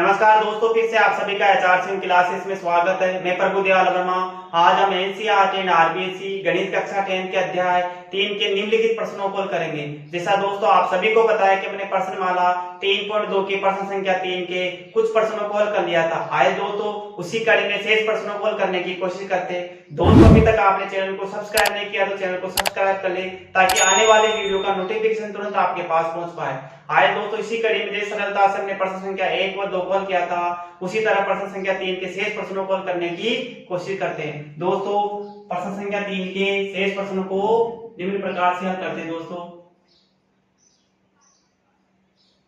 नमस्कार दोस्तों, फिर से आप सभी का एचआर सिम क्लासेस में स्वागत है। मैं प्रभु दयाल वर्मा। आज हम एनसीईआरटी एंड आरबीएसई गणित कक्षा 10 के अध्याय 3 के निम्नलिखित प्रश्नों को करेंगे। जैसा दोस्तों आप सभी को पता है कि मैंने प्रश्नमाला 3.2 के प्रश्न संख्या 3 के कुछ प्रश्नों को हल कर लिया था। आए दोस्तों उसी कड़ी में शेष प्रश्नों को हल करने की कोशिश करते हैं। दोस्तों अभी तक आपने चैनल को सब्सक्राइब नहीं किया तो चैनल को सब्सक्राइब कर ले ताकि आने वाले वीडियो का नोटिफिकेशन तुरंत आपके पास पहुंच पाए। आए दोस्तों इसी कड़ी में जिस सरलता से हमने प्रश्न संख्या 1 व 2 को हल किया था उसी तरह प्रश्न संख्या 3 के शेष प्रश्नों को हल करने की कोशिश करते हैं। दोस्तों प्रश्न संख्या 3 के शेष प्रश्नों को निम्न प्रकार से हल करते हैं। दोस्तों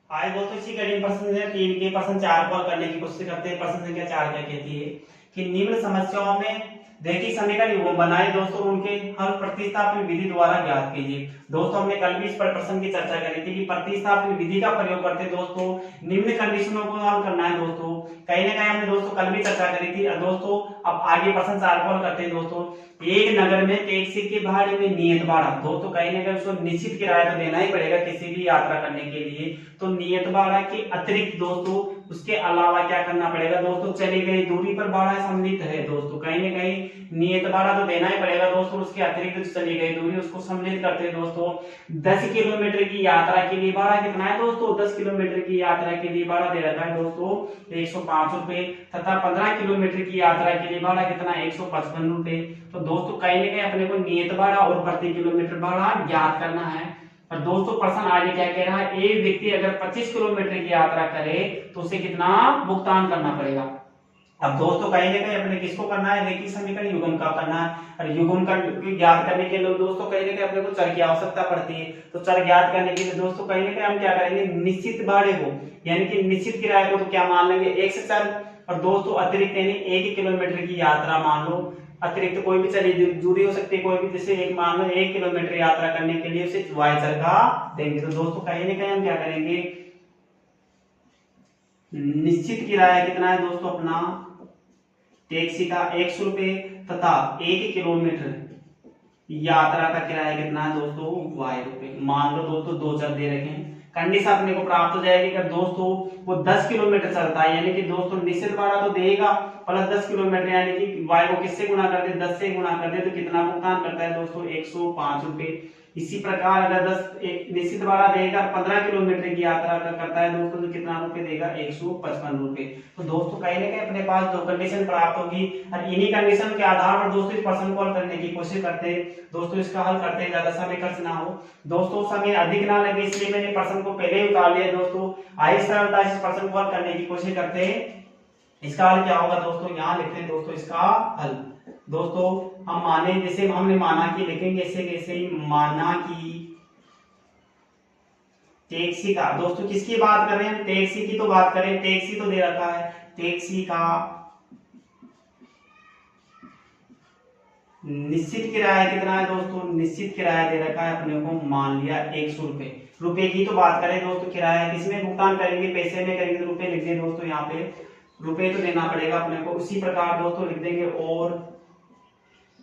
आए दोस्तों इसी कड़ी में प्रश्न संख्या 3 के प्रश्न 4 को हल करने की कोशिश करते हैं। प्रश्न संख्या 4 क्या कहती है कि निम्न समस्याओं में देखिए समीकरण युग्म बनाए दोस्तों, उनके हल प्रतिस्थापन विधि द्वारा ज्ञात कीजिए। दोस्तों हमने कल भी इस प्रश्न की चर्चा करी थी कि प्रतिस्थापन विधि का प्रयोग करते दोस्तों निम्न कंडीशनों को हल करना है। दोस्तों कहीं ना कहीं हमने दोस्तों कल भी चर्चा करी थी। दोस्तों अब आगे प्रश्न 4 को हल करते हैं। दोस्तों एक नगर में टैक्सी के भाड़े में नियत भाड़ा, दोस्तों कहीं ना कहीं उसको निश्चित किराया तो देना ही पड़ेगा किसी भी यात्रा करने के लिए। तो नियत भाड़ा के अतिरिक्त दोस्तों उसके अलावा क्या करना पड़ेगा दोस्तों, चली गई दूरी पर भाड़ा सम्मिलित है। दोस्तों कहीं ना कहीं नियत भाड़ा तो देना ही पड़ेगा दोस्तों, उसके अतिरिक्त चली गई दूरी उसको सम्मिलित करते हैं। दोस्तों 10 किलोमीटर की यात्रा के लिए भाड़ा कितना है दोस्तों, 10 किलोमीटर की यात्रा के लिए भाड़ा दे रखा है दोस्तों 105 रुपए तथा 15 किलोमीटर की यात्रा के लिए भाड़ा कितना 155 रुपए। तो दोस्तों कहीं ना कहीं अपने को नियत भाड़ा और प्रति किलोमीटर भाड़ा ज्ञात करना है। और दोस्तों प्रश्न आगे क्या कह रहा है, एक व्यक्ति अगर 25 किलोमीटर की यात्रा करे तो उसे कितना भुगतान करना पड़ेगा। अब दोस्तों कहीं ना कहीं अपने किसको करना है, रेखीय समीकरण युग्म का करना है। और युग्म का ज्ञात करने के लिए दोस्तों कहीं ना कहीं अपने को चर की आवश्यकता पड़ती है। तो चर ज्ञात करने के लिए दोस्तों कहीं ना कहीं हम क्या करेंगे, निश्चित भाड़े को यानी कि निश्चित किराए को तो क्या मान लेंगे x चर, और दोस्तों अतिरिक्त यानी 1 किलोमीटर की यात्रा मान लो, अतिरिक्त कोई भी चली दूरी हो सकती है कोई भी, जैसे एक मान लो 1 किलोमीटर यात्रा करने के लिए उसे y चर का देंगे। तो दोस्तों कहीं ना कहीं हम क्या करेंगे, निश्चित किराया कितना है दोस्तों अपना टैक्सी का 100 रुपए तथा 1 किलोमीटर यात्रा का किराया कितना है दोस्तों y रुपए। मान लो दोस्तों दो चर दे रखे हैं, कंडीशन अपने को प्राप्त हो जाएगी कि दोस्तों वो 10 किलोमीटर चलता है यानी कि दोस्तों निश्चित भाड़ा तो देगा प्लस 10 किलोमीटर यानी कि y को किससे गुणा कर दे, 10 से गुणा कर दे तो कितना भुगतान करता है दोस्तों 105 रुपए। इसी प्रकार अगर 10 निश्चित भाड़ा देगा 15 किलोमीटर की यात्रा का करता है दोस्तों तो कितना रुपए देगा 155 रुपए। तो दोस्तों कहीं ना कहीं अपने पास दो कंडीशन प्राप्त होगी और इन्हीं कंडीशन के आधार पर दोस्तों इस प्रश्न को हल करने की कोशिश करते हैं। दोस्तों इसका हल करते हैं ज्यादा समय खर्च ना हो, दोस्तों समय अधिक ना लगे, इसलिए मैंने प्रश्न को पहले ही उतार लिया। दोस्तों आइए सरलता से इस प्रश्न को हल करने की कोशिश करते हैं। इसका हल क्या होगा दोस्तों, यहाँ लिखते हैं दोस्तों इसका हल। दोस्तों हम माने जैसे हमने माना कि लिखेंगे ऐसे कैसे माना कि टैक्सी का, दोस्तों किसकी बात कर रहे हैं, टैक्सी की तो बात करें, टैक्सी तो दे रखा है, टैक्सी का निश्चित किराया कितना है दोस्तों, निश्चित किराया दे रखा है अपने को मान लिया 100 रुपए। रुपए की तो बात करें दोस्तों, किराया किसमें भुगतान करेंगे, पैसे में करेंगे, रुपए लिख दिए दोस्तों, यहाँ पे रुपए तो देना पड़ेगा अपने को। उसी प्रकार दोस्तों लिख देंगे और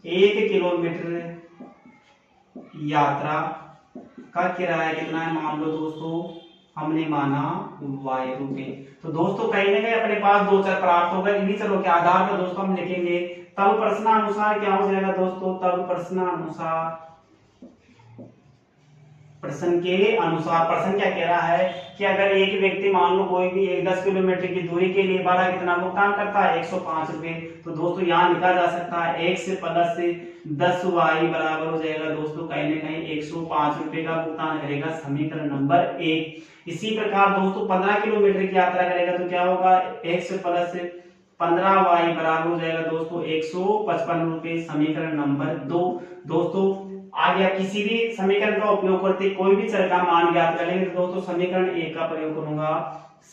1 किलोमीटर यात्रा का किराया कितना है, मान लो दोस्तों हमने माना y रुपए। तो दोस्तों कहीं ना कहीं अपने पास दो चर प्राप्त होगा, इन्हीं चरों के आधार पर दोस्तों हम लिखेंगे तब प्रश्नानुसार क्या हो जाएगा दोस्तों, तब प्रश्नानुसार प्रश्न के अनुसार प्रश्न क्या कह रहा है कि अगर एक व्यक्ति मान लो कोई भी 10 किलोमीटर की दूरी के लिए भाड़ा कितना भुगतान करता है 105 रुपए। तो दोस्तों यहाँ लिखा जा सकता है 1 से प्लस से 10y बराबर हो जाएगा दोस्तों कहीं ना कहीं 105 रुपए का भुगतान करेगा, समीकरण नंबर 1। इसी प्रकार दोस्तों 15 किलोमीटर की यात्रा करेगा तो क्या होगा 1 से प्लस से 15y बराबर हो जाएगा दोस्तों 155 रुपए, समीकरण नंबर 2। दोस्तों आगे आप किसी भी समीकरण का उपयोग करते कोई भी चर का मान ज्ञात करेंगे तो दोस्तों समीकरण 1 का प्रयोग करूंगा,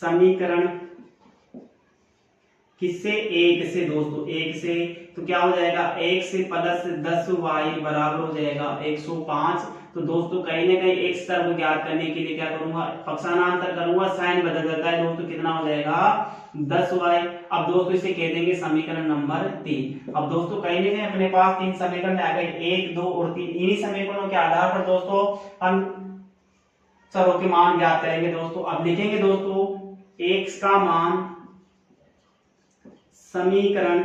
समीकरण किससे 1 से दोस्तों 1 से, तो क्या हो जाएगा 1 से प्लस 10y बराबर हो जाएगा 105। तो दोस्तों कहीं ना कहीं x चर को ज्ञात करने के लिए क्या करूंगा, पक्षांतर करूंगा, साइन बदल जाता है दोस्तों, कितना हो जाएगा 10y। अब दोस्तों इसे कह देंगे समीकरण नंबर 3। अब दोस्तों कहीं ना कहीं अपने पास 3 समीकरण आ गए 1, 2 और 3। इन्हीं समीकरणों के आधार पर दोस्तों हम चरों के मान ज्ञात करेंगे। दोस्तों अब लिखेंगे दोस्तों x का मान समीकरण,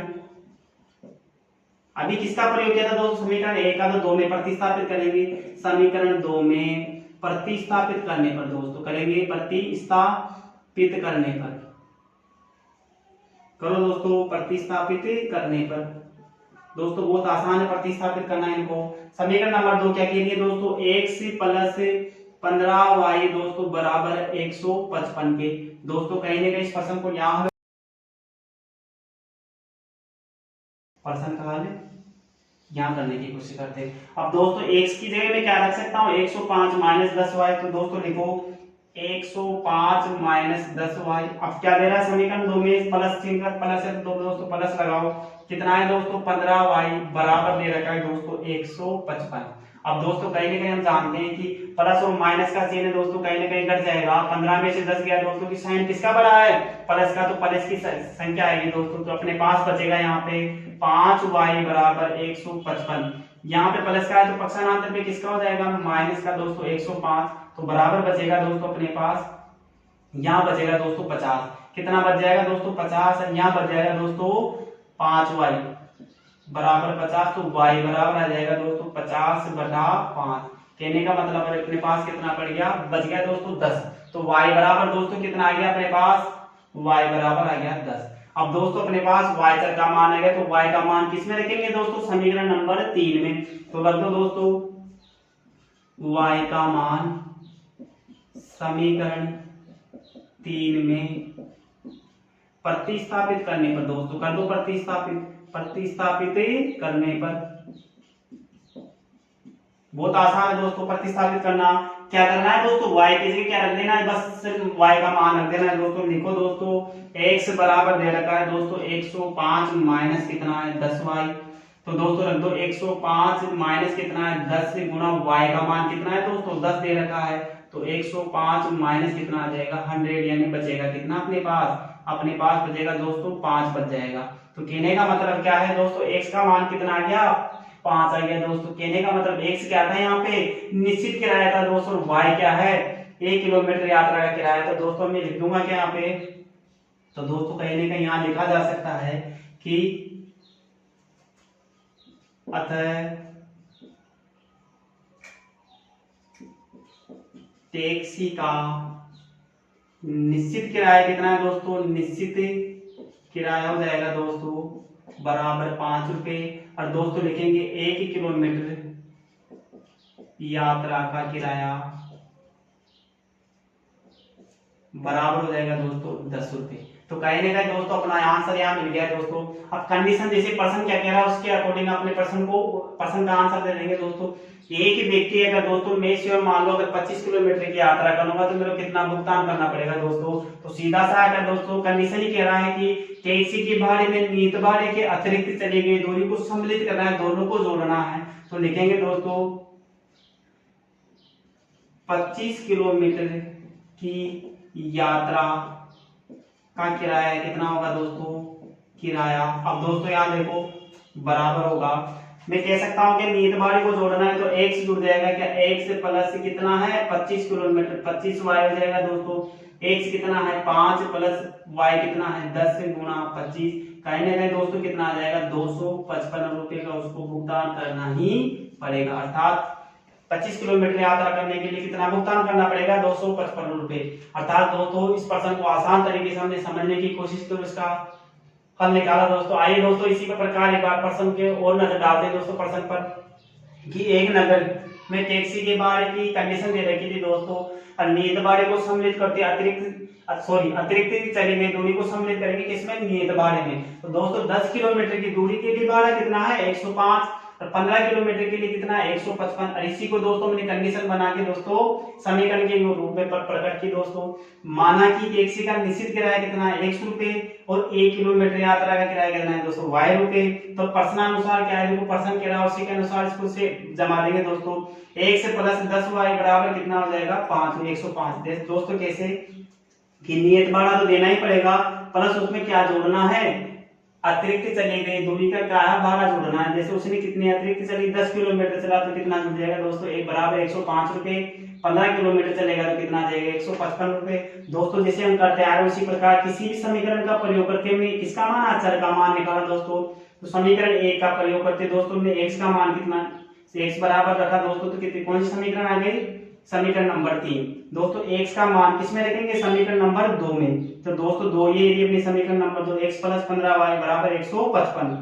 अभी किसका प्रयोग किया था दोस्तों, समीकरण 1 का, तो 2 में प्रतिस्थापित करेंगे, समीकरण 2 में प्रतिस्थापित करने पर दोस्तों करेंगे, प्रतिस्थापित करने पर करो दोस्तों, प्रतिस्थापित करने पर दोस्तों बहुत आसान है प्रतिस्थापित करना इनको। समीकरण नंबर 2 क्या कह रही है दोस्तों, x प्लस 15y दोस्तों बराबर 155 के। दोस्तों कहीं ना कहीं इस प्रश्न को यहाँ प्रश्न का हल यहाँ करने की कोशिश करते हैं। अब दोस्तों x की जगह में क्या रख सकता हूँ, 105 माइनस 10y, तो दोस्तों लिखो 105 माइनस 10y। अब क्या दे रहा है समीकरण 2 में, प्लस चिन्ह प्लस है तो दोस्तों प्लस लगाओ, कितना है दोस्तों 15y बराबर दे रखा है दोस्तों 155। अब दोस्तों कहीं ना कहीं हम जानते हैं कि प्लस और माइनस का चिन्ह दोस्तों कहीं ना कहीं घट जाएगा, 15 में से 10 गया दोस्तों की साइन किसका बड़ा है, प्लस का, तो प्लस की संख्या आएगी दोस्तों, तो अपने पास बचेगा यहाँ पे 5y बराबर 155। यहाँ पे प्लस का है तो पक्षांतर पे किसका हो जाएगा, माइनस का दोस्तों 105, तो बराबर बचेगा दोस्तों अपने पास, यहाँ बचेगा दोस्तों 50, कितना बच जाएगा दोस्तों 50, यहाँ बच जाएगा दोस्तों 5y बराबर 50, तो y बराबर आ जाएगा दोस्तों 50/5। कहने का मतलब है अपने पास कितना पड़ गया, बच गया दोस्तों 10, तो y बराबर दोस्तों कितना आ गया अपने पास, y बराबर आ गया 10। अब दोस्तों अपने पास y चर का मान आ गया, तो y का मान किस में रखेंगे दोस्तों, समीकरण नंबर 3 में, तो रख दो दोस्तों y का मान समीकरण 3 में प्रतिस्थापित करने पर दोस्तों कर दो प्रतिस्थापित, प्रतिस्थापित करने पर बहुत आसान है दोस्तों प्रतिस्थापित करना। क्या करना है दोस्तों, y की जगह क्या रख देना है, बस सिर्फ y का मान रख देना है दोस्तों। लिखो दोस्तों x बराबर दे रखा है दोस्तों 105 माइनस कितना है 10y, तो दोस्तों रख दो 105 माइनस कितना है 10 से गुणा y का मान कितना है दोस्तों 10 दे रखा है, तो 105 माइनस कितना आ जाएगा 100, यानी बचेगा कितना अपने पास बचेगा दोस्तों 5 बच जाएगा। तो कहने का मतलब क्या है दोस्तों, x का मान कितना आ गया 5 आ गया दोस्तों। कहने का मतलब x क्या था यहाँ पे निश्चित किराया था दोस्तों, y क्या है 1 किलोमीटर यात्रा का किराया, तो दोस्तों मैं लिख दूंगा क्या यहाँ पे, तो दोस्तों कहीं ना कहीं यहाँ लिखा जा सकता है कि अतः टैक्सी का निश्चित किराया कितना है दोस्तों, निश्चित किराया हो जाएगा दोस्तों बराबर 5 रुपए, और दोस्तों लिखेंगे 1 किलोमीटर यात्रा का किराया बराबर हो जाएगा दोस्तों 10 रुपए। तो कहने का दोस्तों अपना आंसर यहाँ मिल गया दोस्तों। अब कंडीशन जैसे पर्सन क्या कह रहा है उसके अकॉर्डिंग अपने पर्सन का आंसर दे देंगे दोस्तों। एक ही व्यक्ति अगर दोस्तों मैं से मान लो अगर 25 किलोमीटर की यात्रा करूंगा तो मेरे को कितना भुगतान करना पड़ेगा दोस्तों, तो सीधा सा अगर दोस्तों कंडीशन ही कह रहा है कि टैक्सी के भाड़े में नियत भाड़े के अतिरिक्त चली गई दूरी को सम्मिलित करना है, दोनों को जोड़ना है, तो लिखेंगे दोस्तों 25 किलोमीटर की यात्रा का किराया कितना होगा दोस्तों, किराया। अब दोस्तों यहाँ देखो बराबर होगा, मैं कह सकता हूं कि नियत भाड़े को जोड़ना है तो एक से जुड़ जाएगा, क्या एक से प्लस कितना है 25 किलोमीटर 25 वाई हो जाएगा दोस्तों, एक से कितना है 5 प्लस वाई कितना है 10 से गुणा 25, कहीं ना कहीं दोस्तों कितना आ जाएगा 255 रुपए का उसको भुगतान करना ही पड़ेगा, अर्थात 25 किलोमीटर यात्रा करने के लिए कितना भुगतान करना पड़ेगा 255 रुपए। अर्थात दोस्तों इस प्रश्न को आसान तरीके से हमने समझने की कोशिश की, इसका हल निकाला दोस्तों। आइए दोस्तों इसी प्रकार एक बार प्रश्न के और नजर डालते हैं दोस्तों प्रश्न पर, कि एक नगर में टैक्सी के भाड़े की कंडीशन दे रखी थी दोस्तों, और नियत भाड़े को सम्मिलित करते अतिरिक्त चली गई दूरी को सम्मिलित करेंगे किसमें, नियत भाड़े में। तो दोस्तों 10 किलोमीटर की दूरी के लिए भाड़ा कितना है 105, और 15 किलोमीटर के लिए कितना है 155, और इसी को दोस्तों हमने कंडीशन बना के दोस्तों समीकरण के रूप में प्रकट की दोस्तों। माना कि टैक्सी का निश्चित किराया कितना है 100 रुपए और 1 किलोमीटर यात्रा का किराया कितना है दोस्तों y रुपए, तो प्रश्नानुसार क्या है देखो प्रश्न कह रहा है उसी के अनुसार इसको से जमा देंगे दोस्तों। 1 से प्लस 10y बराबर कितना हो जाएगा 5, 105। दोस्तों कैसे कि नियत भाड़ा तो देना ही पड़ेगा, प्लस उसमें क्या जोड़ना है अतिरिक्त चली गई दूरी का क्या भाड़ा जोड़ना है। जैसे उसने कितनी अतिरिक्त चली 10 किलोमीटर चला तो कितना जुड़ जाएगा दोस्तों एक बराबर 105 रुपए 15 किलोमीटर चलेगा तो कितना जाएगा 155 रुपए। दोस्तों जैसे हम करते आ रहे हैं उसी प्रकार किसी भी समीकरण का प्रयोग करके हमने किसका मान, चर का मान निकाला दोस्तों। तो समीकरण 1 का प्रयोग करते दोस्तों हमने x का मान कितना, x बराबर रखा दोस्तों, तो कितनी कौन सी समीकरण आ गई, समीकरण नंबर 3। दोस्तों x का मान किसमें रखेंगे, समीकरण नंबर 2 में। तो दोस्तों 2 ये अपनी समीकरण नंबर 2, x + 15y बराबर 155।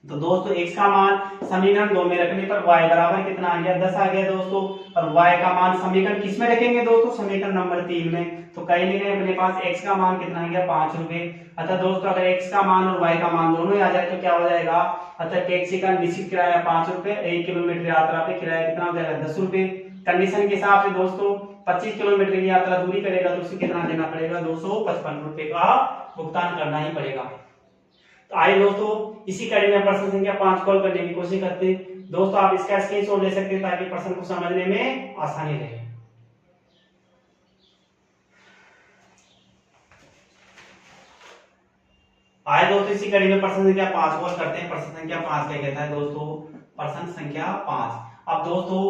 तो दोस्तों x का मान समीकरण 2 में रखने पर y बराबर कितना आ गया, 10 आ गया दोस्तों। और y का मान समीकरण किस में रखेंगे दोस्तों, समीकरण नंबर 3 में। तो कहीं नहीं गए अपने पास x का मान कितना आ गया, 5 रुपए। अतः दोस्तों अगर x का मान और y का मान दोनों ही आ जाए तो क्या हो जाएगा, अतः टैक्सी का निश्चित किराया 5 रुपए, 1 किलोमीटर यात्रा पे किराया कितना हो जाएगा, 10 रुपए। कंडीशन के हिसाब से दोस्तों 25 किलोमीटर की यात्रा दूरी करेगा तो उसे कितना देना पड़ेगा, 255 रुपए का भुगतान करना ही पड़ेगा। तो आइए दोस्तों इसी कड़ी में प्रश्न संख्या 5 कॉल करने की कोशिश करते हैं। दोस्तों आप इसका स्क्रीनशॉट ले सकते हैं ताकि प्रश्न को समझने में आसानी रहे। आइए दोस्तों इसी कड़ी में प्रश्न संख्या 5 कॉल करते हैं। प्रश्न संख्या 5 क्या कहता है दोस्तों, प्रश्न संख्या 5। अब दोस्तों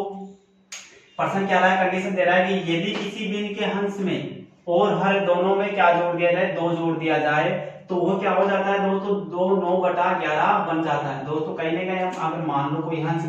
प्रश्न क्या रहा है, कंडीशन दे रहा है कि यदि किसी भिन्न के अंश में और हर दोनों में क्या जोड़ दिया जाए, 2 जोड़ दिया जाए तो वो क्या हो जाता है दोस्तों, 2 9/11 बन जाता है। दोस्तों कहीं ना कहीं हम अगर मान लो कोई अंश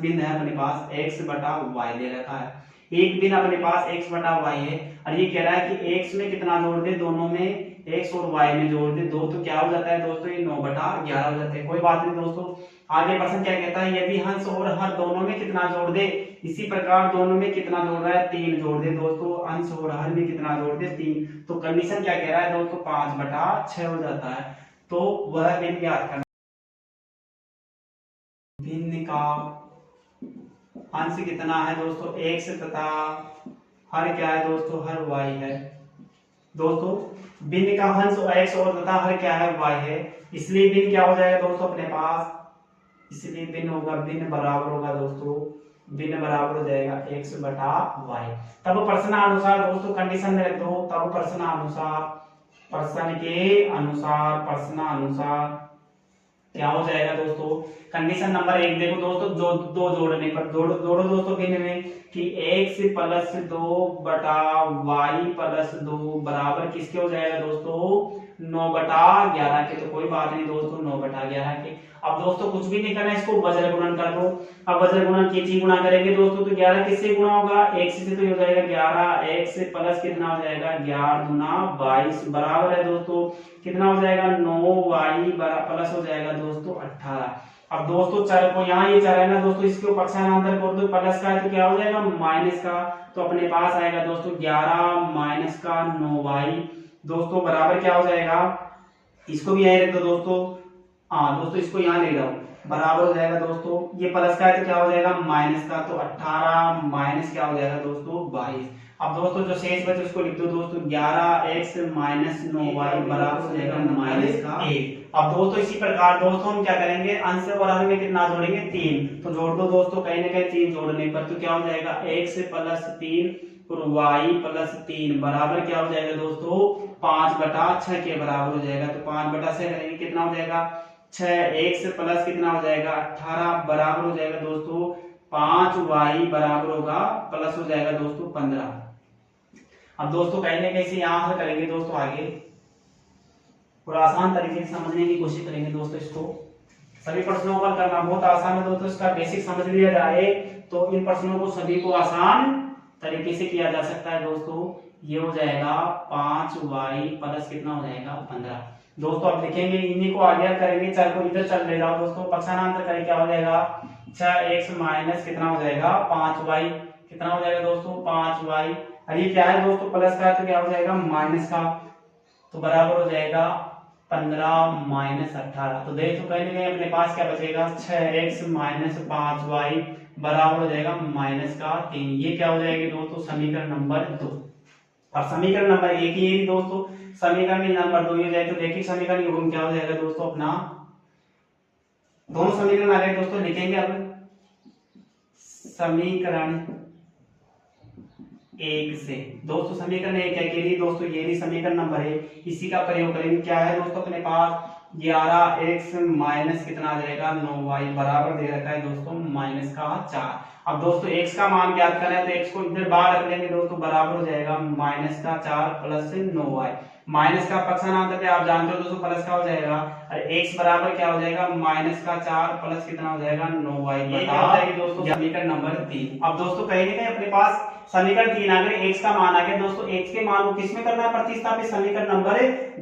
भिन्न है अपने पास x/y दे रखा है, एक भिन्न अपने पास x/y है और ये कह रहा है कि x में कितना जोड़ दे, दोनों में x और y में जोड़ दे 2, तो क्या हो जाता है दोस्तों, ये 9/11 हो जाते हैं। कोई बात नहीं दोस्तों, आगे प्रश्न क्या कहता है, यदि अंश और हर दोनों में कितना जोड़ दे, इसी प्रकार दोनों में कितना जोड़ रहा है, 3 जोड़ दे दोस्तों, अंश और हर में कितना जोड़ दे, 3। तो कंडीशन क्या कह रहा है दोस्तों, 5/6 हो जाता है। तो वह भिन्न याद करना, भिन्न का अंश कितना है दोस्तों, x तथा हर क्या है दोस्तों, हर y है। दोस्तों भिन्न का अंश x और तथा हर क्या है, y है, इसलिए भिन्न क्या हो जाएगा दोस्तों अपने पास, इसलिए भिन्न होगा, भिन्न बराबर होगा दोस्तों, भिन्न बराबर हो जाएगा x/y। तब प्रश्नानुसार दोस्तों कंडीशन में रख दो, तब प्रश्नानुसार, प्रश्न के अनुसार, प्रश्नानुसार क्या हो जाएगा दोस्तों, कंडीशन नंबर 1 देखो दोस्तों, जो 2 जोड़ने पर जोड़ो दोस्तों भिन्न में कि x + 2/y + 2 बराबर किसके हो जाएगा दोस्तों, 9/11 के। तो कोई बात नहीं दोस्तों, 9/11 के। अब दोस्तों कुछ भी नहीं करना है, इसको वज्र गुणन कर दो। अब वज्र गुणन किसी गुणा करेंगे दोस्तों तो 11 किससे गुणा होगा, x से, तो ये हो जाएगा 11x प्लस कितना हो जाएगा, 11 दूना 22 बराबर है दोस्तों कितना हो जाएगा, 9y प्लस हो जाएगा दोस्तों 18। अब दोस्तों चर को, यहाँ ये चर है ना दोस्तों, इसके पक्षांतर कर दो, प्लस का है तो क्या हो जाएगा, माइनस का। तो अपने पास आएगा दोस्तों 11 माइनस का 9y दोस्तों बराबर क्या हो जाएगा, इसको भी यही रख दो दोस्तों, हाँ दोस्तों इसको यहाँ ले जाओ, बराबर हो जाएगा दोस्तों, ये प्लस का है तो क्या हो जाएगा माइनस का, तो 18 माइनस क्या हो जाएगा दोस्तों 22। अब दोस्तों जो शेष बचे उसको लिख दो दोस्तों, 11x माइनस 9y बराबर हो जाएगा माइनस का 1। अब दोस्तों इसी प्रकार दोस्तों हम क्या करेंगे, अंश और हर में कितना जोड़ेंगे, 3। तो जोड़ दो दोस्तों, कहीं ना कहीं 3 जोड़ने पर तो क्या हो जाएगा, x + 3 और y + 3 बराबर क्या हो जाएगा दोस्तों, 5/6 के बराबर हो जाएगा। तो 5/6 करेंगे कितना हो जाएगा, 6x प्लस कितना हो जाएगा 18 बराबर हो जाएगा दोस्तों 5y बराबर होगा प्लस हो जाएगा दोस्तों 15। अब दोस्तों कहीं ना कहीं से यहां से करेंगे दोस्तों आगे, और आसान तरीके से समझने की कोशिश करेंगे दोस्तों। इसको सभी प्रश्नों का करना बहुत आसान है दोस्तों, इसका बेसिक समझ लिया जाए तो इन प्रश्नों को सभी को आसान तरीके से किया जा सकता है दोस्तों। ये हो जाएगा 5y प्लस कितना हो जाएगा 15। दोस्तों अब लिखेंगे, इन्हीं को आगे करेंगे, चल को इधर चल ले जाओ दोस्तों, पक्षांतर करें क्या हो जाएगा, 6x माइनस कितना हो जाएगा 5y, कितना हो जाएगा दोस्तों 5y, और ये क्या है दोस्तों प्लस का है तो क्या हो जाएगा माइनस का, तो बराबर हो जाएगा 15 माइनस 18। तो देखो कहीं ना कहीं अपने पास क्या बचेगा, 6x माइनस 5y बराबर हो जाएगा माइनस का 3। ये क्या हो जाएगी दोस्तों समीकरण नंबर 2। और समीकरण नंबर 1 ही दोस्तों, समीकरण नंबर 2 हो जाए तो देखिए समीकरण युग्म क्या हो जाएगा दोस्तों अपना, दोनों समीकरण आ गए दोस्तों, लिखेंगे अब समीकरण 1 से दोस्तों, समीकरण 1 है के लिए दोस्तों ये भी समीकरण नंबर है, इसी का प्रयोग करेंगे। क्या है दोस्तों अपने पास 11x माइनस कितना आ जाएगा 9y बराबर दे रखा है दोस्तों माइनस का 4। अब दोस्तों x का मान ज्ञात करना है तो x को इधर बाहर रख लेंगे दोस्तों, बराबर हो जाएगा माइनस का 4 प्लस 9y। माइनस का पक्षांतर थे आप जानते हो दोस्तों, प्लस का हो जाएगा और x बराबर क्या हो जाएगा माइनस का 4 प्लस कितना हो जाएगा 9y। ये क्या होता है दोस्तों समीकरण नंबर 3। अब दोस्तों कहीं ना कहीं अपने पास समीकरण 3 आ गया, x का मान आ गया दोस्तों, x के मान को किसमें करना है प्रतिस्थापित, समीकरण नंबर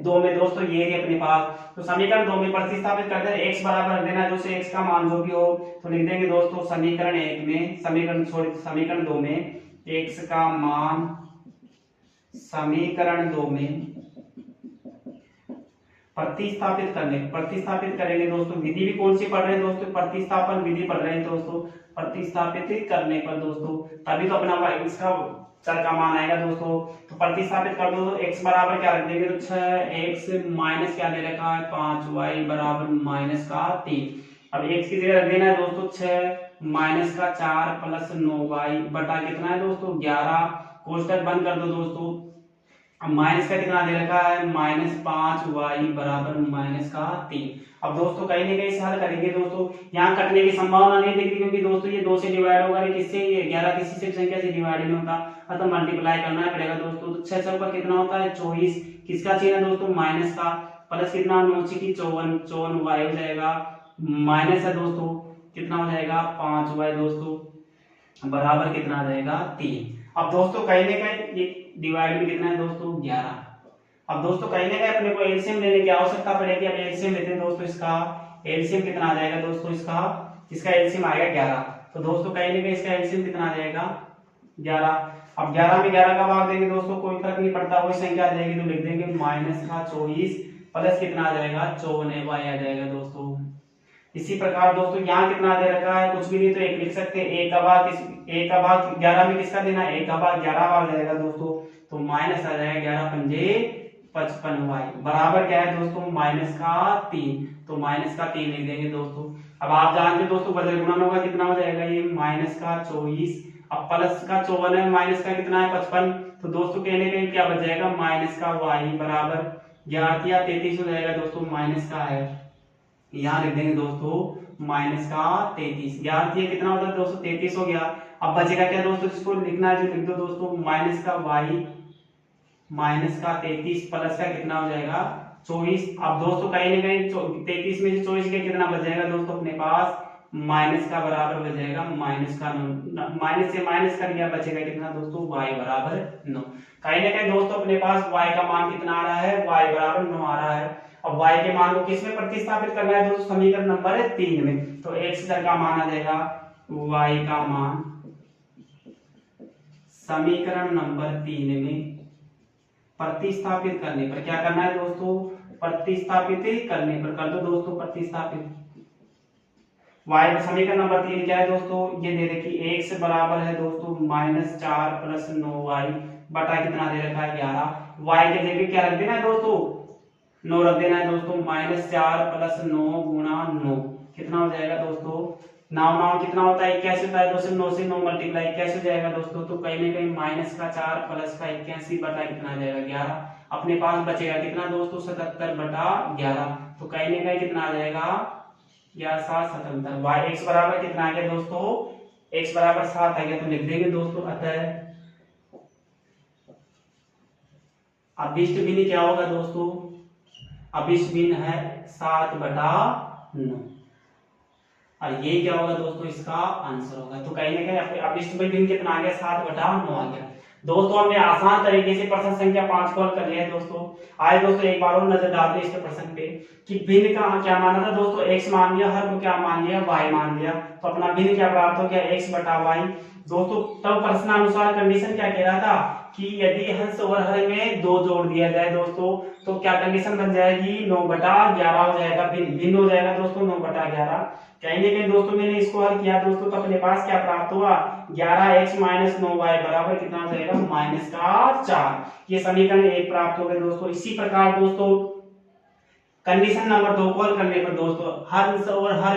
2 में दोस्तों, ये है अपने पास। तो समीकरण 2 में प्रतिस्थापित कर दे, x बराबर रख देना दोस्तों, x का मान जो भी हो तो लिख देंगे दोस्तों समीकरण 1 में, समीकरण 2 में x का मान समीकरण 2 में प्रतिस्थापित करेंगे दोस्तों। विधि भी कौन सी पढ़ रहे हैं दोस्तों, प्रतिस्थापन विधि पढ़ रहे हैं दोस्तों। प्रतिस्थापित करने पर दोस्तों तभी तो अपना इसका चर का मान आएगा दोस्तों। तो प्रतिस्थापित कर दो तो x बराबर क्या रख देंगे तो 6x माइनस क्या दे रखा है 5y बराबर माइनस का 3। अब x की जगह रख देना है दोस्तों 6 माइनस का 4 प्लस 9y बटा कितना है दोस्तों 11। कोष्टक बंद कर दो दोस्तों। अब माइनस का कितना दे रखा है माइनस 5y बराबर माइनस का 3। अब दोस्तों कहीं ना कहीं से हल करेंगे दोस्तों, यहाँ कटने की संभावना नहीं दिख रही क्योंकि दोस्तों ये 2 से डिवाइड होगा, किससे ये 11 किसी से संख्या से डिवाइड नहीं होता, अतः मल्टीप्लाई करना पड़ेगा दोस्तों। तो 6 चौका कितना होता है 24, किसका चिन्ह है दोस्तों माइनस का, प्लस कितना 9 की 54y हो जाएगा, माइनस है दोस्तों कितना हो जाएगा 5y दोस्तों बराबर कितना आ जाएगा 3। अब दोस्तों कहीं ना कहीं ये डिवाइड में कितना है दोस्तों 11। अब दोस्तों कहीं ना कहीं अपने को एलसीएम लेने की आवश्यकता पड़ेगी। अब एलसीएम लेते हैं दोस्तों, इसका एलसीएम कितना आ जाएगा दोस्तों, इसका एलसीएम आएगा 11। तो दोस्तों कहीं ना कहीं इसका एलसीएम कितना आ जाएगा 11। अब 11 में 11 का भाग देंगे दोस्तों, कोई फर्क नहीं पड़ता, वही संख्या आ जाएगी तो लिख देंगे माइनस का 24 प्लस कितना आ जाएगा 54y आ जाएगा दोस्तों। इसी प्रकार दोस्तों यहाँ कितना दे रखा है कुछ भी नहीं तो 1 लिख सकते हैं, a का भाग 11 में किसका देना है, a का भाग 11 आ जाएगा दोस्तों। तो माइनस आ जाएगा 11 पंजे 55y बराबर क्या है दोस्तों माइनस का 3। तो माइनस का 3 लिख देंगे दोस्तों। अब आप जानते हो दोस्तों बदल गुणन होगा कितना हो जाएगा ये माइनस का 24, अब प्लस का 54 है, माइनस का कितना है 55। तो दोस्तों कहने के क्या बच जाएगा माइनस का y बराबर 11 या 33 हो जाएगा दोस्तों, माइनस का है यहाँ लिख देंगे दोस्तों माइनस का 33। 11 कितना होता है दोस्तों 33 हो गया। अब बचेगा क्या दोस्तों, इसको लिखना है जो लिख दो दोस्तों माइनस का y माइनस का 33 प्लस का कितना हो जाएगा 24। अब दोस्तों कहीं ना कहीं 33 में से 24 के कितना बच जाएगा दोस्तों अपने पास माइनस का बराबर बच जाएगा माइनस का 9, माइनस से माइनस कर दिया बचेगा कितना दोस्तों y बराबर 9। कहीं ना कहीं दोस्तों अपने पास y का मान कितना आ रहा है y बराबर 9 आ रहा है। अब y के मान को किसमें प्रतिस्थापित करना है दोस्तों समीकरण नंबर 3 में। तो x का मान आ जाएगा y का मान समीकरण नंबर 3 में प्रतिस्थापित करने पर क्या करना है दोस्तों, प्रतिस्थापित करने पर कर दो दोस्तों प्रतिस्थापित। y का समीकरण नंबर 3 क्या है दोस्तों, ये दे रखी x बराबर है दोस्तों माइनस 4 प्लस 9y बटा कितना दे रखा है 11। y के जगह क्या रख देना है दोस्तों 9 रख देना है दोस्तों, माइनस 4 प्लस 9 गुणा 9 कितना हो जाएगा दोस्तों 9 कितना होता है 81 होता है दोस्तों, 9 से 9 मल्टीप्लाई 81 हो जाएगा दोस्तों। तो कहीं ना कहीं माइनस का 4 प्लस का 81 बटा कितना आ जाएगा 11। अपने पास बचेगा कितना दोस्तों 77 बटा 11। तो कहीं ना कहीं कितना आ जाएगा 77। y x बराबर कितना आ गया दोस्तों, x बराबर 7 आ गया तो लिख देंगे दोस्तों। अतः अभिष्ट भिन्न क्या होगा दोस्तों, अभिष्ट भिन्न है 7 बटा 9 और ये क्या होगा दोस्तों इसका आंसर होगा। तो कहीं ना कहीं अभिष्ट भिन्न कितना आ गया 7 बटा 9 आ गया दोस्तों। हमने आसान तरीके से प्रश्न संख्या 5 को हल कर लिया है दोस्तों। आए दोस्तों एक बार और नजर डालते हैं इस प्रश्न पे कि भिन्न का क्या माना था दोस्तों, x मान लिया, हर को क्या मान लिया y मान लिया। तो अपना भिन्न क्या प्राप्त हो गया x बटा y दोस्तों। तब प्रश्नानुसार कंडीशन क्या कह रहा था कि यदि हंस और हर में 2 जोड़ दिया जाए दोस्तों तो क्या कंडीशन बन जाएगी 9 बटा 11 हो जाएगा, भिन्न हो जाएगा दोस्तों 9 बटा 11। कहीं ना कहीं दोस्तों मैंने इसको हल किया दोस्तों तो अपने पास क्या प्राप्त हुआ 11x माइनस 9y बराबर कितना हो जाएगा माइनस का 4। ये समीकरण 1 प्राप्त हो गया दोस्तों। इसी प्रकार दोस्तों कंडीशन नंबर 2 को हल करने पर दोस्तों हर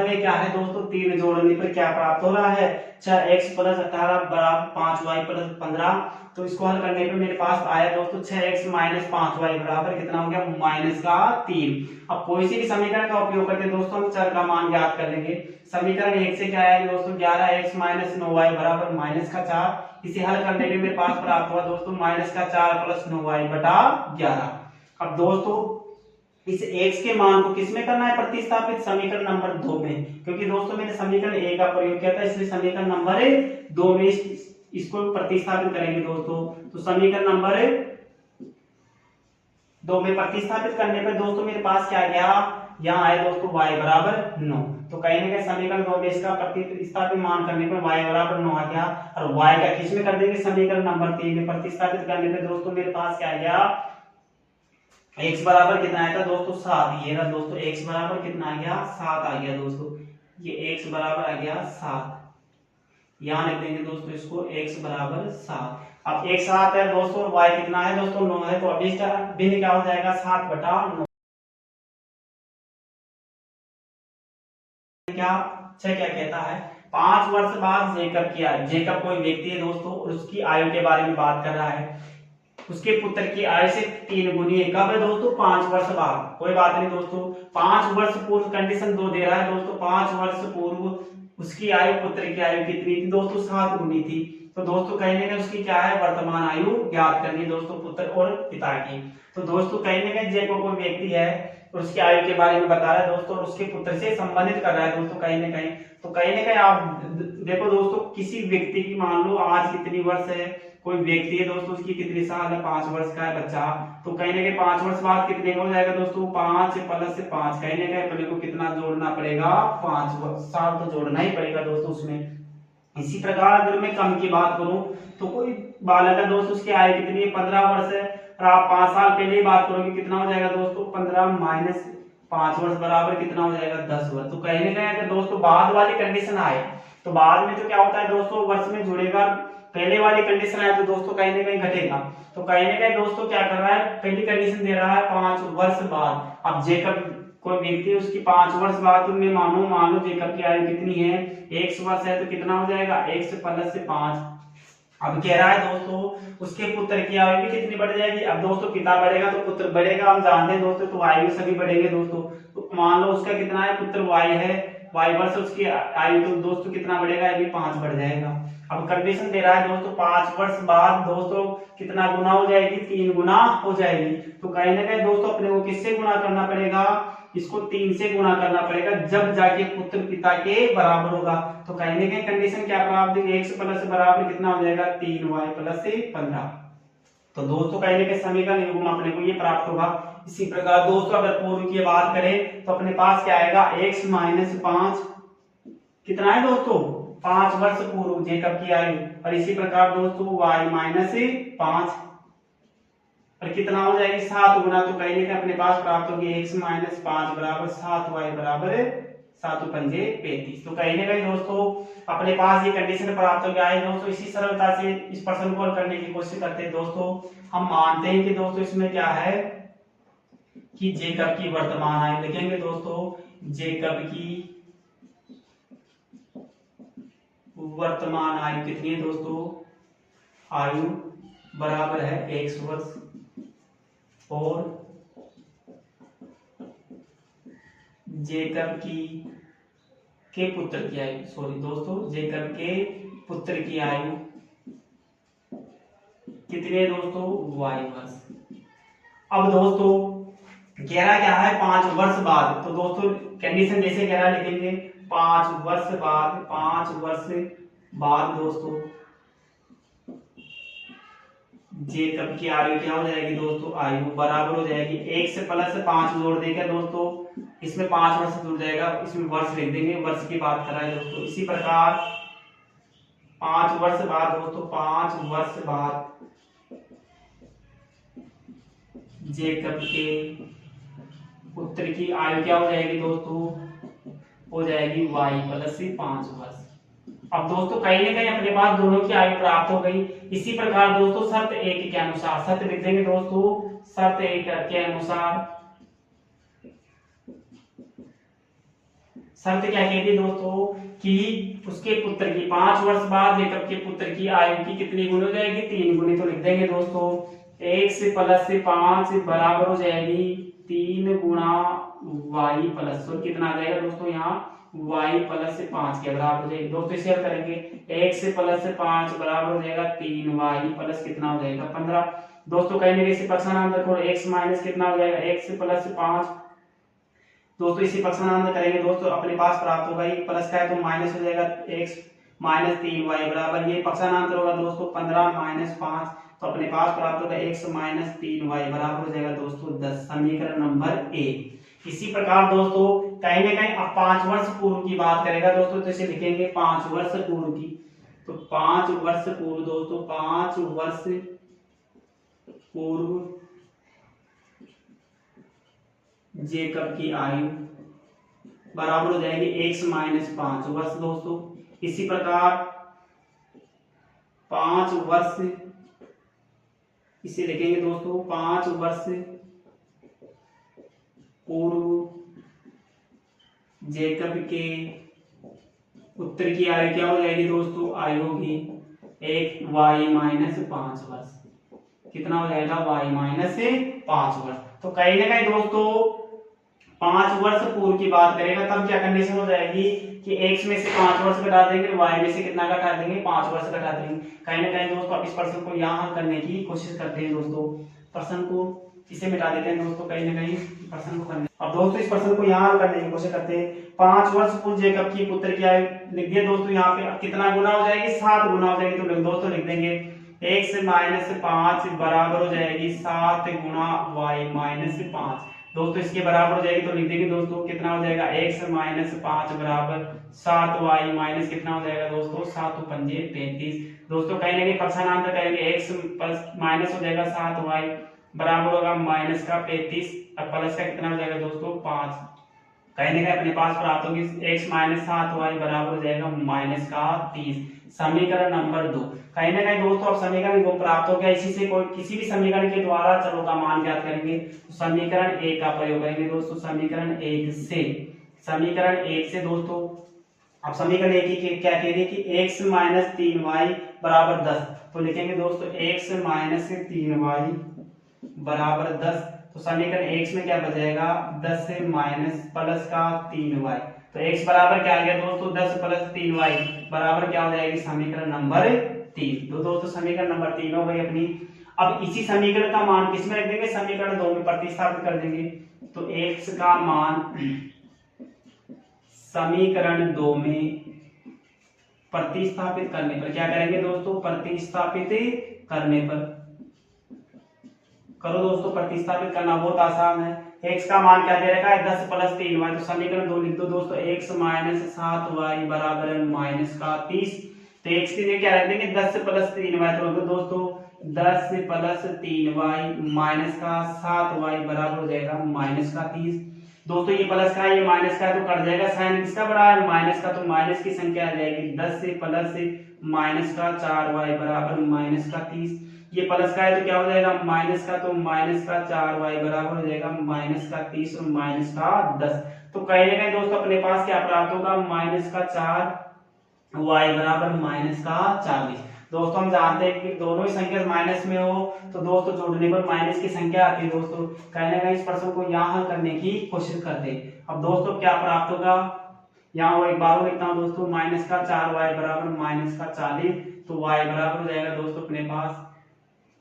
में क्या है दोस्तों, 3 जोड़ने पर क्या प्राप्त हो रहा है, 6x + 18 बराबर 5y + 15। तो इसको हल करने पर मेरे पास आया दोस्तों 6x - 5y बराबर कितना हो गया, -3। अब कोई सी भी समीकरण का उपयोग करके दोस्तों हम चर का मान ज्ञात कर लेंगे। समीकरण 1 से क्या आया दोस्तों, 11x - 9y बराबर -4। इसे हल करने पे मेरे पास प्राप्त हुआ दोस्तों -4 + 9y बटा 11। अब दोस्तों इस x के मान को किसमें करना है प्रतिस्थापित, समीकरण नंबर 2 में, क्योंकि दोस्तों मैंने समीकरण 1 का प्रयोग किया था, इसलिए समीकरण नंबर 2 में इसको प्रतिस्थापित करेंगे दोस्तों। तो समीकरण नंबर 2 में प्रतिस्थापित करने पर दोस्तों मेरे पास क्या गया, यहाँ आए दोस्तों y बराबर 9। तो कहीं ना कहीं समीकरण 2 में इसका प्रतिस्थापित मान करने पर y बराबर 9 आ गया, और y का किस में कर देंगे, समीकरण नंबर 3 में प्रतिस्थापित करने पर दोस्तों मेरे पास क्या गया, x बराबर कितना आएगा दोस्तों 7। ये रहा दोस्तों x बराबर कितना आ गया, 7 आ गया दोस्तों। ये x बराबर आ गया 7, यहाँ लिख देंगे दोस्तों इसको x बराबर 7। अब x 7 है दोस्तों और y कितना है दोस्तों 9 है, तो अब इसका भिन्न क्या हो जाएगा 7/9। क्या कहता है, 5 वर्ष बाद जेकब की आयु, जेकब कोई व्यक्ति है दोस्तों और उसकी आयु के बारे में बात कर रहा है, उसके पुत्र की आयु से 3 गुनी है, कब है दोस्तों 5 वर्ष बाद। कोई बात नहीं दोस्तों, 5 वर्ष पूर्व कंडीशन 2 दे रहा है दोस्तों, 5 वर्ष पूर्व उसकी आयु पुत्र की आयु कितनी थी दोस्तों, 7 गुनी थी। तो दोस्तों कहने का उसकी क्या है, वर्तमान आयु ज्ञात करनी है दोस्तों पुत्र और पिता की। तो दोस्तों कहने का जेकब कोई व्यक्ति है और उसकी आयु के बारे में बता रहा है दोस्तों और उसके पुत्र से संबंधित कर रहा है दोस्तों कहीं ना कहीं। तो कहीं ना कहीं आप देखो दोस्तों, किसी व्यक्ति की मान लो आज कितनी वर्ष है, कोई व्यक्ति है दोस्तों उसकी कितनी साल है, 5 वर्ष का है बच्चा, तो कहीं ना कहीं 5 वर्ष बाद कितने हो जाएगा दोस्तों, 5 + 5, कहीं ना कहीं अपने को कितना जोड़ना पड़ेगा, 5 साल तो जोड़ना ही पड़ेगा दोस्तों उसमें। इसी प्रकार अगर मैं कम की बात करूं तो कोई बालक है दोस्तों उसकी आयु कितनी है, 15 वर्ष है, और आप 5 साल पहले बात करोगे कितना हो जाएगा दोस्तों, 15 - 5 वर्ष बराबर कितना हो जाएगा 10 वर्ष। तो कहने का अगर दोस्तों बाद वाली कंडीशन आए तो बाद में तो क्या होता है दोस्तों वर्ष में जुड़ेगा, पहले वाली कंडीशन आए तो दोस्तों कहीं ना कहीं घटेगा। तो कहीं ना कहीं दोस्तों क्या कर रहा है, पहली कंडीशन दे रहा है 5 वर्ष बाद। अब जेकब कोई व्यक्ति उसकी 5 वर्ष बाद तुमने मान लो जेकब की आयु कितनी है, 1 वर्ष है, तो कितना हो जाएगा 1 + 5। अब कह रहा है दोस्तों उसके पुत्र की आयु भी कितनी बढ़ जाएगी। अब दोस्तों पिता बढ़ेगा तो पुत्र बढ़ेगा, हम जानते हैं दोस्तों, तो आयु सभी बढ़ेंगे दोस्तों। तो मान लो उसका कितना है, पुत्र y है, y वर्ष उसकी आयु, तो दोस्तों कितना बढ़ेगा, ये भी 5 बढ़ जाएगा। अब कंडीशन दे रहा है दोस्तों 5 वर्ष बाद दोस्तों कितना गुना हो जाएगी, 3 गुना हो जाएगी। तो कहीं ना कहीं दोस्तों अपने को किससे गुना करना पड़ेगा, इसको 3 से गुना करना पड़ेगा, जब जाके पुत्र पिता के बराबर होगा। तो कहीं ना कहीं कंडीशन क्या प्राप्त होगी, x + बराबर कितना हो जाएगा 3y + 15। तो दोस्तों कहीं ना कहीं समीकरण युग्म अपने को ये प्राप्त होगा। इसी प्रकार दोस्तों अगर पूर्व की बात करें तो अपने पास क्या आएगा, x - 5 कितना है दोस्तों, 5 वर्ष पूर्व जेकब की आयु, और इसी प्रकार दोस्तों y - 5 और कितना हो जाएगी 7 गुना। तो कहीं ना अपने पास प्राप्त होगी x - 5 बराबर 7y बराबर 7 × 5 = 35। तो कहीं ना कहीं दोस्तों अपने पास ये कंडीशन प्राप्त हो गया है दोस्तों। इसी सरलता से इस प्रश्न को हल करने की कोशिश करते हैं दोस्तों। हम मानते हैं कि दोस्तों इसमें क्या है कि जेकब की वर्तमान आयु लिखेंगे दोस्तों, जेकब की वर्तमान आयु कितनी है दोस्तों, आयु बराबर है 1 वर्ष, और जेकब के पुत्र की आयु, सॉरी दोस्तों जेकब के पुत्र की आयु कितनी है दोस्तों, y वर्ष। अब दोस्तों 11 क्या है, 5 वर्ष बाद, तो दोस्तों कंडीशन जैसे 11 लिखेंगे, 5 वर्ष बाद, 5 वर्ष बाद दोस्तों जेकब की आयु क्या हो जाएगी दोस्तों, आयु बराबर हो जाएगी 1 से +5 जोड़ देंगे दोस्तों, इसमें 5 वर्ष जुड़ जाएगा, इसमें वर्ष लिख देंगे, वर्ष की बात कर रहा है दोस्तों। इसी प्रकार 5 वर्ष बाद दोस्तों, 5 वर्ष बाद जेकब के पुत्र की आयु क्या हो जाएगी दोस्तों, हो जाएगी y + 5 वर्ष। अब दोस्तों कहीं ना कहीं अपने पास दोनों की आयु प्राप्त हो गई। इसी प्रकार दोस्तों शर्त 1 के अनुसार, शर्त लिख देंगे दोस्तों, शर्त 1 के अनुसार शर्त क्या कहती है दोस्तों कि उसके पुत्र की 5 वर्ष बाद जेकब के पुत्र की आयु की कितनी गुनी हो जाएगी, 3 गुनी। तो लिख देंगे दोस्तों x प्लस 5 बराबर हो जाएगी 3 गुणा y प्लस, और कितना आ जाएगा दोस्तों यहाँ y प्लस 5 के बराबर हो जाएगी। दोस्तों इसे हल करेंगे x प्लस 5 बराबर हो जाएगा 3y प्लस कितना हो जाएगा 15। दोस्तों कहीं ना कहीं इसी पक्षांतर को x माइनस कितना हो जाएगा x प्लस 5। दोस्तों इसी पक्षांतर करेंगे दोस्तों अपने पास प्राप्त होगा, ये प्लस का है तो माइनस हो जाएगा x माइनस 3y बराबर, ये पक्षांतर होगा दोस्तों 15 माइनस 5, तो अपने पास प्राप्त होगा x माइनस 3y बराबर हो जाएगा दोस्तों 10, समीकरण नंबर ए। इसी प्रकार दोस्तों कहीं ना कहीं अब 5 वर्ष पूर्व की बात करेगा दोस्तों, तो इसे लिखेंगे 5 वर्ष पूर्व की। तो 5 वर्ष पूर्व दोस्तों 5 वर्ष पूर्व जेकब की आयु बराबर हो जाएगी x माइनस 5 वर्ष दोस्तों। इसी प्रकार 5 वर्ष इसे लिखेंगे दोस्तों 5 वर्ष पूर्व जेकब के पुत्र की आयु क्या हो जाएगी दोस्तों, आयु होगी एक y माइनस 5 वर्ष, कितना हो जाएगा y माइनस 5 वर्ष। तो कहीं ना कहीं दोस्तों 5 वर्ष पूर्व की बात करेगा तब क्या कंडीशन हो जाएगी कि x में से 5 वर्ष घटा देंगे, y में से कितना घटा देंगे 5 वर्ष घटा देंगे। कहीं ना कहीं दोस्तों आप इस प्रश्न को यहाँ हल करने की कोशिश करते हैं दोस्तों, प्रश्न को इसे मिटा देते हैं दोस्तों, कहीं ना कहीं प्रश्न को करने। अब दोस्तों इस प्रश्न को यहाँ हल करने की कोशिश करते हैं। 5 वर्ष पूर्व जेकब की पुत्र की आयु लिख दिया दोस्तों, यहाँ पे कितना गुना हो जाएगी 7 गुना हो जाएगी। तो दोस्तों लिख देंगे x माइनस 5 बराबर हो जाएगी 7 गुना y माइनस 5। दोस्तों इसके बराबर हो जाएगी तो लिख देंगे दोस्तों कितना हो जाएगा x माइनस 5 बराबर 7y माइनस कितना हो जाएगा दोस्तों 7 पंजे 35। दोस्तों कहीं ना कहीं पक्षांतर करेंगे x प्लस माइनस हो जाएगा 7y बराबर होगा माइनस का 35 और प्लस का कितना हो जाएगा दोस्तों 5। कहीं ना कहीं अपने पास प्राप्त होगी x माइनस 7y बराबर हो जाएगा माइनस का 30, समीकरण नंबर 2। कहीं ना कहीं दोस्तों अब समीकरण 2 प्राप्त हो गया, इसी से कोई किसी भी समीकरण के द्वारा चरों का मान ज्ञात करेंगे तो समीकरण 1 का प्रयोग करेंगे दोस्तों। समीकरण 1 से दोस्तों अब समीकरण 1 की क्या कह रही है कि x माइनस 3y बराबर 10, तो लिखेंगे दोस्तों x माइनस 3y बराबर 10। तो समीकरण x में क्या बचेगा 10 से माइनस प्लस का 3y, तो x बराबर क्या आ गया दोस्तों 10 प्लस 3y बराबर क्या हो जाएगी समीकरण नंबर 3। तो दोस्तों समीकरण नंबर 3 हो गई अपनी। अब इसी समीकरण का मान किस में रख देंगे, समीकरण 2 में प्रतिस्थापित कर देंगे। तो x का मान समीकरण 2 में प्रतिस्थापित करने पर क्या करेंगे दोस्तों, प्रतिस्थापित करने पर करो दोस्तों, प्रतिस्थापित करना बहुत आसान है। x का मान क्या दे रखा है 10 प्लस 3y, तो समीकरण 2 लिख दो दोस्तों x माइनस 7y बराबर है माइनस का 30। तो x के लिए क्या रख देंगे 10 प्लस 3y, तो रख दो दोस्तों 10 प्लस 3y माइनस का 7y बराबर हो जाएगा माइनस का 30। दोस्तों ये प्लस का है ये माइनस का है तो कट जाएगा, साइन किसका बड़ा है माइनस का, तो माइनस की संख्या आ जाएगी 10 से प्लस माइनस का 4y बराबर माइनस का 30। ये प्लस का है तो क्या हो जाएगा माइनस का, तो माइनस का 4y बराबर हो जाएगा माइनस का 30 और माइनस का 10। तो कहीं ना कहीं दोस्तों अपने पास क्या प्राप्त होगा माइनस का 4y बराबर माइनस का 40। दोस्तों हम जानते हैं कि दोनों ही संख्या माइनस में हो तो दोस्तों जोड़ने पर माइनस की संख्या आती है। दोस्तों कहीं ना कहीं इस प्रश्न को यहाँ हल करने की कोशिश करते हैं। अब दोस्तों क्या प्राप्त होगा, यहाँ वो एक बार लिखता हूँ दोस्तों माइनस का 4y बराबर माइनस का 40, तो y बराबर हो जाएगा दोस्तों अपने पास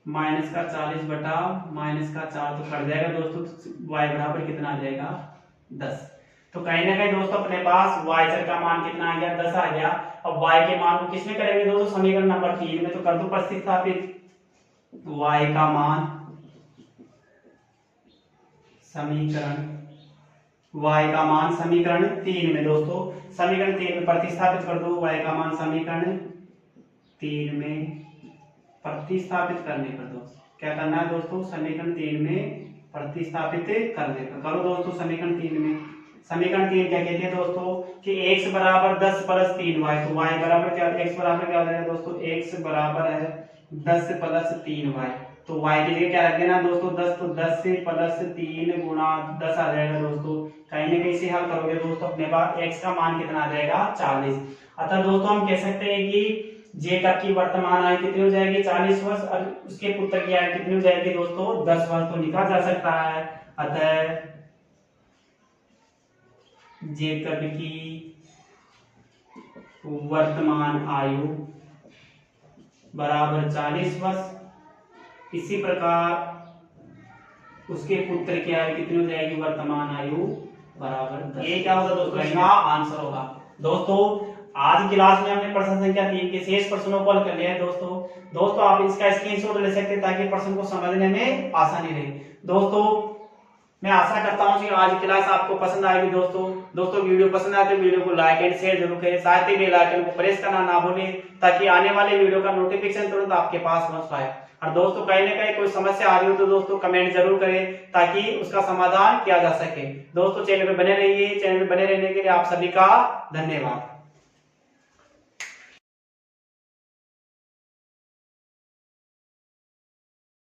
माइनस का 40 बटा माइनस का 4, तो कट जाएगा दोस्तों y बराबर कितना आ जाएगा 10। तो कहीं ना कहीं दोस्तों अपने पास y चर का मान कितना आ गया 10 आ गया। अब y के मान को किसमें करेंगे दोस्तों समीकरण नंबर 3 में, तो कर दो प्रतिस्थापित y का मान समीकरण 3 में दोस्तों, समीकरण 3 में प्रतिस्थापित कर दो y का मान समीकरण 3 में प्रतिस्थापित करने पर दोस्तों क्या करना है दोस्तों समीकरण 3 में प्रतिस्थापित करने पर करो दोस्तों। समीकरण 3 में समीकरण 3 क्या कहती है दोस्तों कि x बराबर 10 प्लस 3y, तो y बराबर क्या x बराबर क्या हो जाएगा दोस्तों x बराबर है 10 प्लस 3y, तो y की जगह क्या रख देना दोस्तों 10, तो 10 से प्लस 3 गुणा 10 आ जाएगा दोस्तों। कहीं ना कहीं से हल करोगे दोस्तों अपने पास x का मान कितना आ जाएगा 40। अतः दोस्तों हम कह सकते हैं कि जेकब की वर्तमान आयु कितनी हो जाएगी 40 वर्ष और उसके पुत्र की आयु कितनी हो जाएगी दोस्तों 10 वर्ष, तो लिखा जा सकता है अतः जेकब की वर्तमान आयु बराबर 40 वर्ष। इसी प्रकार उसके पुत्र की आयु कितनी हो जाएगी वर्तमान आयु बराबर 10। ये क्या होगा दोस्तों इसका आंसर होगा। दोस्तों आज की क्लास में हमने प्रश्न संख्या 3 के शेष प्रश्नों को हल कर लिया है दोस्तों आप इसका स्क्रीनशॉट ले सकते हैं ताकि प्रश्न को समझने में आसानी रहे। दोस्तों मैं आशा करता हूं कि आज की क्लास आपको पसंद आएगी। दोस्तों वीडियो पसंद आए तो वीडियो को लाइक एंड शेयर जरूर करें, साथ ही बेल आइकन को प्रेस करना ना भूलें ताकि आने वाले वीडियो का नोटिफिकेशन तुरंत आपके पास पहुंच पाए। और दोस्तों कहीं ना कहीं कोई समस्या आ रही हो तो दोस्तों कमेंट जरूर करें ताकि उसका समाधान किया जा सके। दोस्तों चैनल पे बने रहिए, चैनल पे बने रहने के लिए आप सभी का धन्यवाद।